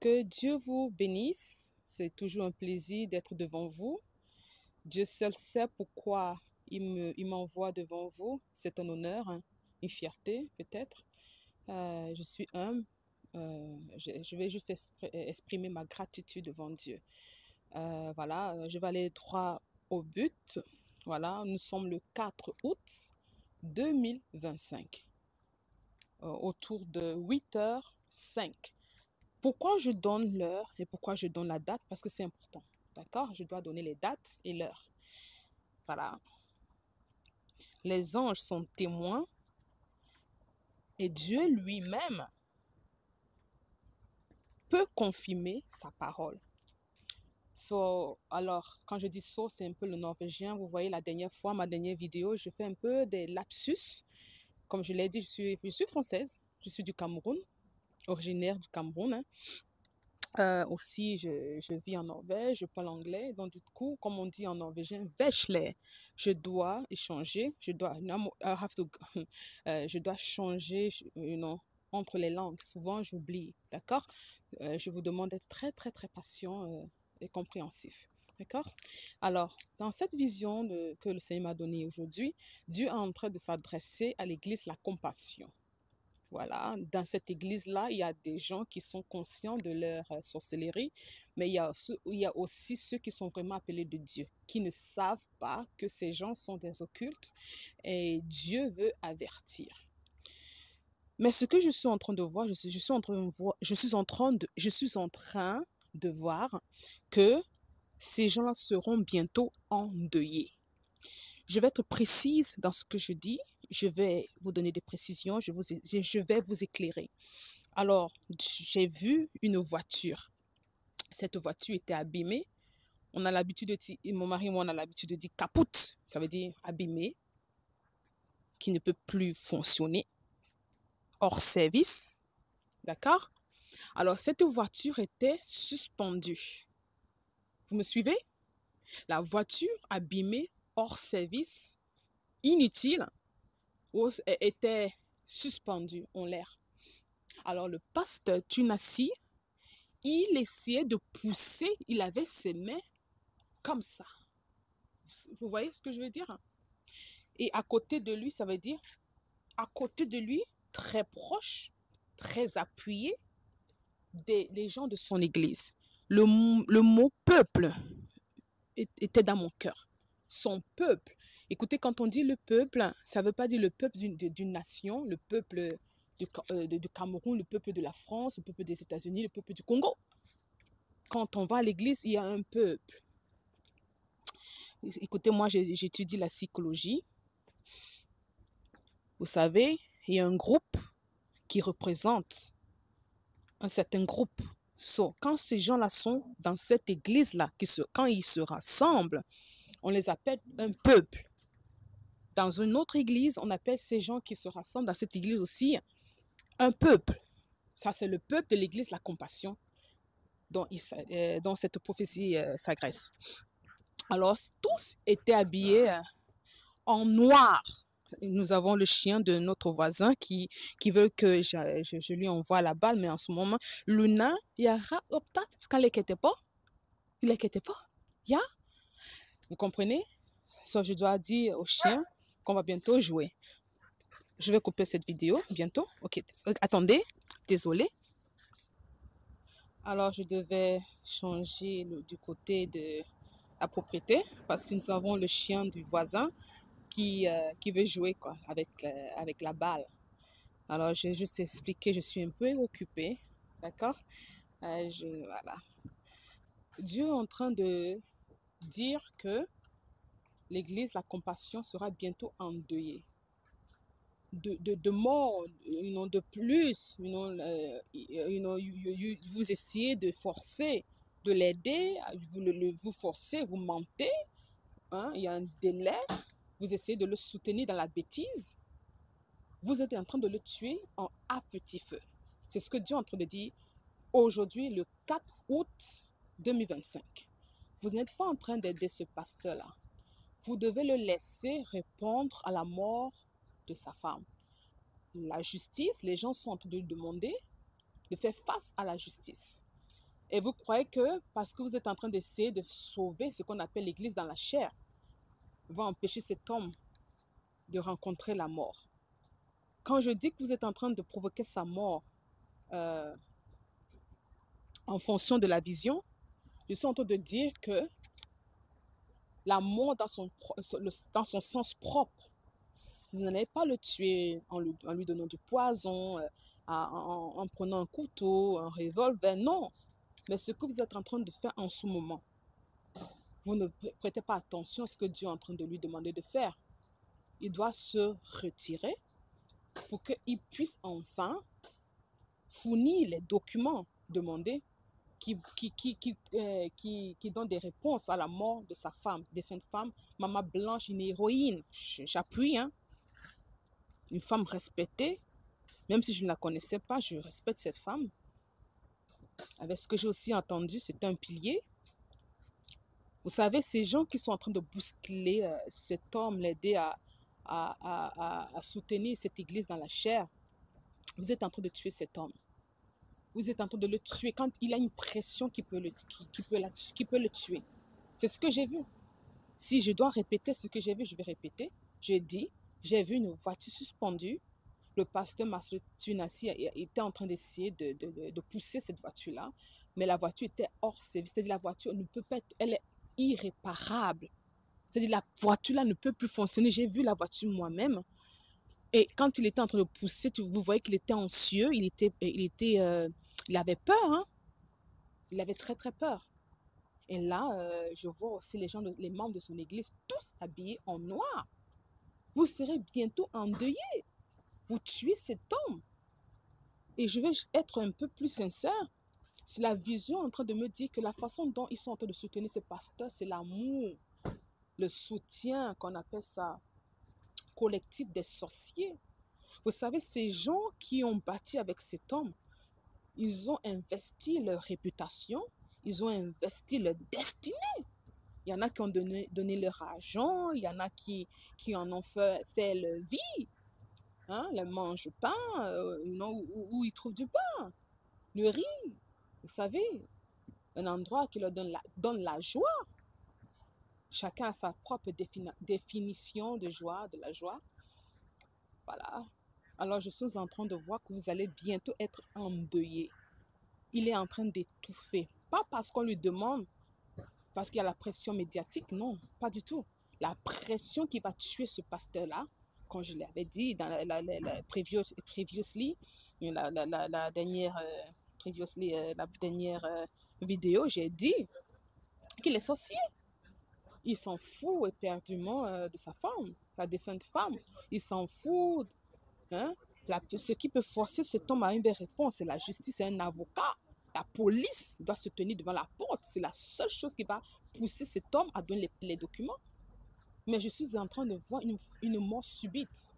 Que Dieu vous bénisse. C'est toujours un plaisir d'être devant vous. Dieu seul sait pourquoi il m'envoie devant vous. C'est un honneur, hein, une fierté peut-être. Je suis humble. Je vais juste exprimer ma gratitude devant Dieu. Voilà, je vais aller droit au but. Voilà, nous sommes le 4 août 2025, autour de 8h05. Pourquoi je donne l'heure et pourquoi je donne la date? Parce que c'est important. D'accord? Je dois donner les dates et l'heure. Voilà. Les anges sont témoins et Dieu lui-même peut confirmer sa parole. Alors, quand je dis so, c'est un peu le norvégien. Vous voyez, la dernière fois, ma dernière vidéo, je fais un peu des lapsus. Comme je l'ai dit, je suis française. Je suis du Cameroun, originaire du Cameroun, hein. Aussi, je vis en Norvège, je parle anglais. Donc, du coup, comme on dit en norvégien, vechler, je dois échanger, je dois changer, entre les langues. Souvent, j'oublie, d'accord? Je vous demande d'être très, très, très patient et compréhensif. D'accord? Alors, dans cette vision que le Seigneur m'a donnée aujourd'hui, Dieu est en train de s'adresser à l'Église la compassion. Voilà, dans cette église-là, il y a des gens qui sont conscients de leur sorcellerie, mais il y a aussi ceux qui sont vraiment appelés de Dieu, qui ne savent pas que ces gens sont des occultes et Dieu veut avertir. Mais ce que je suis en train de voir, je suis en train de voir que ces gens-là seront bientôt endeuillés. Je vais être précise dans ce que je dis. Je vais vous donner des précisions. Je vais vous éclairer. Alors, j'ai vu une voiture. Cette voiture était abîmée. On a l'habitude de dire, mon mari et moi, on a l'habitude de dire capote. Ça veut dire abîmée, qui ne peut plus fonctionner, hors service. D'accord? Alors, cette voiture était suspendue. Vous me suivez? La voiture abîmée, hors service, inutile, était suspendu en l'air. Alors le pasteur Tunasi, il essayait de pousser, il avait ses mains comme ça. Vous voyez ce que je veux dire? Et à côté de lui, ça veut dire, à côté de lui, très proche, très appuyé, les gens de son église. Le mot peuple était dans mon cœur. Son peuple. Écoutez, quand on dit le peuple, ça ne veut pas dire le peuple d'une nation, le peuple du Cameroun, le peuple de la France, le peuple des États-Unis, le peuple du Congo. Quand on va à l'église, il y a un peuple. Écoutez, moi, j'étudie la psychologie. Vous savez, il y a un groupe qui représente un certain groupe. Quand ces gens-là sont dans cette église-là, quand ils se rassemblent, on les appelle un peuple. Dans une autre église, on appelle ces gens qui se rassemblent dans cette église aussi un peuple. Ça, c'est le peuple de l'église, la compassion, dont cette prophétie s'agresse. Alors, tous étaient habillés en noir. Nous avons le chien de notre voisin qui veut que je lui envoie la balle, mais en ce moment, Luna, Yara, Optat, parce qu'elle n'inquiétait pas. Il n'inquiétait pas. Ya? Vous comprenez? So, je dois dire au chien qu'on va bientôt jouer. Je vais couper cette vidéo bientôt. Ok, attendez, désolé. Alors, je devais changer du côté de la propriété parce que nous avons le chien du voisin qui veut jouer quoi, avec la balle. Alors, j'ai juste expliqué, je suis un peu occupée, d'accord? Voilà. Dieu est en train de dire que l'église, la compassion sera bientôt endeuillée. De mort, de plus, vous essayez de forcer, de l'aider, vous forcez, vous mentez, hein, il y a un délai, vous essayez de le soutenir dans la bêtise, vous êtes en train de le tuer à petit feu. C'est ce que Dieu est en train de dire aujourd'hui, le 4 août 2025. Vous n'êtes pas en train d'aider ce pasteur-là. Vous devez le laisser répondre à la mort de sa femme. La justice, les gens sont en train de lui demander de faire face à la justice. Et vous croyez que parce que vous êtes en train d'essayer de sauver ce qu'on appelle l'église dans la chair, va empêcher cet homme de rencontrer la mort. Quand je dis que vous êtes en train de provoquer sa mort euh, en fonction de la vision, je suis en train de dire que la mort dans son sens propre, vous n'allez pas le tuer en lui donnant du poison, en prenant un couteau, un revolver, non. Mais ce que vous êtes en train de faire en ce moment, vous ne prêtez pas attention à ce que Dieu est en train de lui demander de faire. Il doit se retirer pour qu'il puisse enfin fournir les documents demandés qui donne des réponses à la mort de sa femme, défunte femme, Maman Blanche, une héroïne. J'appuie, hein. Une femme respectée, même si je ne la connaissais pas, je respecte cette femme. Avec ce que j'ai aussi entendu, c'est un pilier. Vous savez, ces gens qui sont en train de bousculer cet homme, l'aider à soutenir cette église dans la chair, vous êtes en train de tuer cet homme. Vous êtes en train de le tuer quand il a une pression qui peut le tuer. C'est ce que j'ai vu. Si je dois répéter ce que j'ai vu, je vais répéter. J'ai dit, j'ai vu une voiture suspendue. Le pasteur Tunasi était en train d'essayer de pousser cette voiture-là, mais la voiture était hors service. C'est-à-dire la voiture ne peut pas être, elle est irréparable. C'est-à-dire la voiture-là ne peut plus fonctionner. J'ai vu la voiture moi-même. Et quand il était en train de pousser, vous voyez qu'il était anxieux, il avait peur, hein? Il avait très très peur. Et là, je vois aussi les membres de son église, tous habillés en noir. Vous serez bientôt endeuillés. Vous tuez cet homme. Et je vais être un peu plus sincère. C'est la vision en train de me dire que la façon dont ils sont en train de soutenir ce pasteur, c'est l'amour, le soutien qu'on appelle ça, collectif des sorciers. Vous savez, ces gens qui ont bâti avec cet homme, ils ont investi leur réputation, ils ont investi leur destinée. Il y en a qui ont donné leur argent, il y en a qui en ont fait leur vie. Hein, le mange-pain, où ils trouvent du pain, le riz. Vous savez, un endroit qui leur donne la joie. Chacun a sa propre définition de joie, de la joie. Voilà. Alors, je suis en train de voir que vous allez bientôt être endeuillé. Il est en train d'étouffer. Pas parce qu'on lui demande, parce qu'il y a la pression médiatique, non, pas du tout. La pression qui va tuer ce pasteur-là, comme je l'avais dit dans previously, la dernière, la dernière vidéo, j'ai dit qu'il est sorcier. Il s'en fout éperdument de sa femme, sa défunte femme. Il s'en fout. Hein? Ce qui peut forcer cet homme à une belle réponse, c'est la justice, c'est un avocat. La police doit se tenir devant la porte. C'est la seule chose qui va pousser cet homme à donner les documents. Mais je suis en train de voir une mort subite.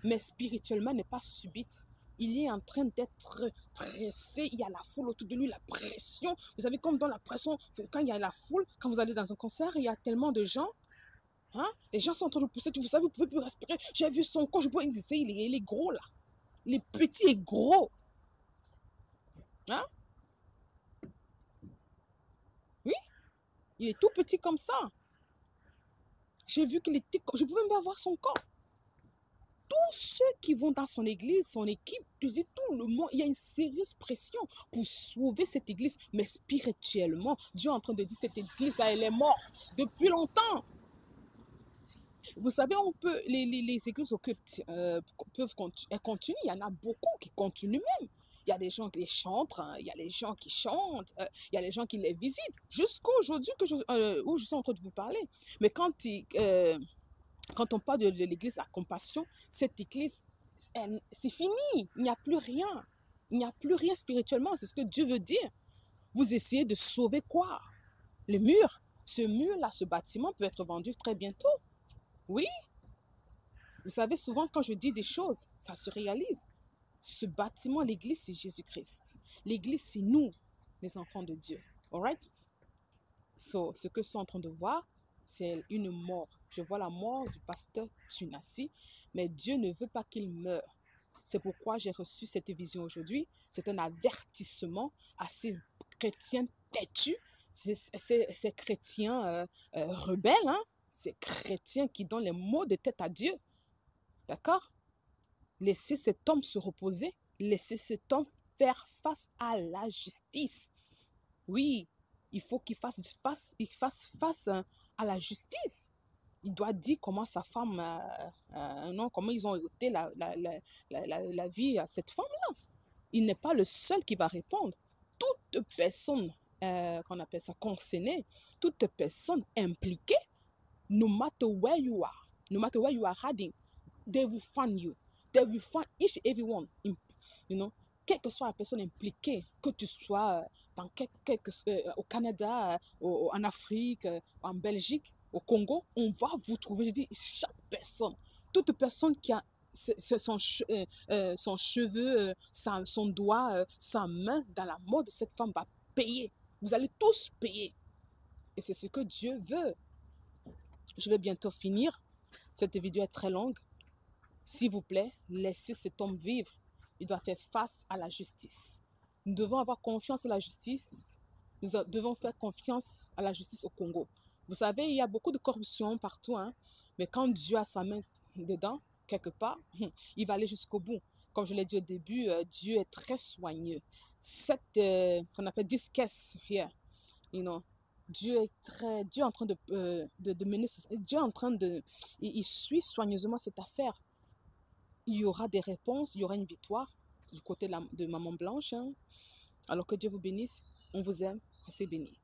Mais spirituellement, n'est pas subite. Il est en train d'être pressé. Il y a la foule autour de lui, la pression. Vous savez, comme dans la pression, quand il y a la foule, quand vous allez dans un concert, il y a tellement de gens. Hein? Les gens sont en train de pousser. Vous savez, vous ne pouvez plus respirer. J'ai vu son corps. Il est gros là. Il est petit et gros. Hein? Oui, il est tout petit comme ça. J'ai vu qu'il était... Je pouvais même pas voir son corps. Tous ceux qui vont dans son église, son équipe, je dis tout le monde, il y a une sérieuse pression pour sauver cette église. Mais spirituellement, Dieu est en train de dire cette église-là, elle est morte depuis longtemps. Vous savez, les églises occultes peuvent continuer. Il y en a beaucoup qui continuent même. Il y a des gens qui les chantent, hein, il y a les gens qui chantent, il y a les gens qui les visitent. Jusqu'à aujourd'hui où je suis en train de vous parler. Mais quand on parle de l'église de la compassion, cette église, c'est fini. Il n'y a plus rien. Il n'y a plus rien spirituellement. C'est ce que Dieu veut dire. Vous essayez de sauver quoi? Le mur. Ce mur-là, ce bâtiment peut être vendu très bientôt. Oui. Vous savez, souvent, quand je dis des choses, ça se réalise. Ce bâtiment, l'église, c'est Jésus-Christ. L'église, c'est nous, les enfants de Dieu. All right? So, ce que je suis en train de voir, c'est une mort. Je vois la mort du pasteur Tunasi, mais Dieu ne veut pas qu'il meure. C'est pourquoi j'ai reçu cette vision aujourd'hui. C'est un avertissement assez chrétiens têtus, ces chrétiens rebelles, hein, ces chrétiens qui donnent les mots de tête à Dieu. D'accord? Laissez cet homme se reposer. Laissez cet homme faire face à la justice. Oui, il faut qu'il fasse face à la justice. Il doit dire comment sa femme, non, comment ils ont ôté la vie à cette femme-là. Il n'est pas le seul qui va répondre. Toute personne, qu'on appelle ça, concernée, toute personne impliquée, no matter where you are hiding, they will find you. They will find each and everyone, you know, quelle que soit la personne impliquée, que tu sois au Canada, en Afrique, en Belgique, au Congo, on va vous trouver. Je dis, chaque personne, toute personne qui a son cheveu, son doigt, sa main dans la mort de cette femme va payer. Vous allez tous payer. Et c'est ce que Dieu veut. Je vais bientôt finir. Cette vidéo est très longue. S'il vous plaît, laissez cet homme vivre. Il doit faire face à la justice. Nous devons avoir confiance en la justice. Nous devons faire confiance à la justice au Congo. Vous savez, il y a beaucoup de corruption partout, hein? Mais quand Dieu a sa main dedans, quelque part, il va aller jusqu'au bout. Comme je l'ai dit au début, Dieu est très soigneux. Qu'on appelle this case here, you know, Dieu est en train de mener, Dieu est en train il suit soigneusement cette affaire. Il y aura des réponses, il y aura une victoire du côté de Maman Blanche, hein. Alors que Dieu vous bénisse, on vous aime, restez bénis.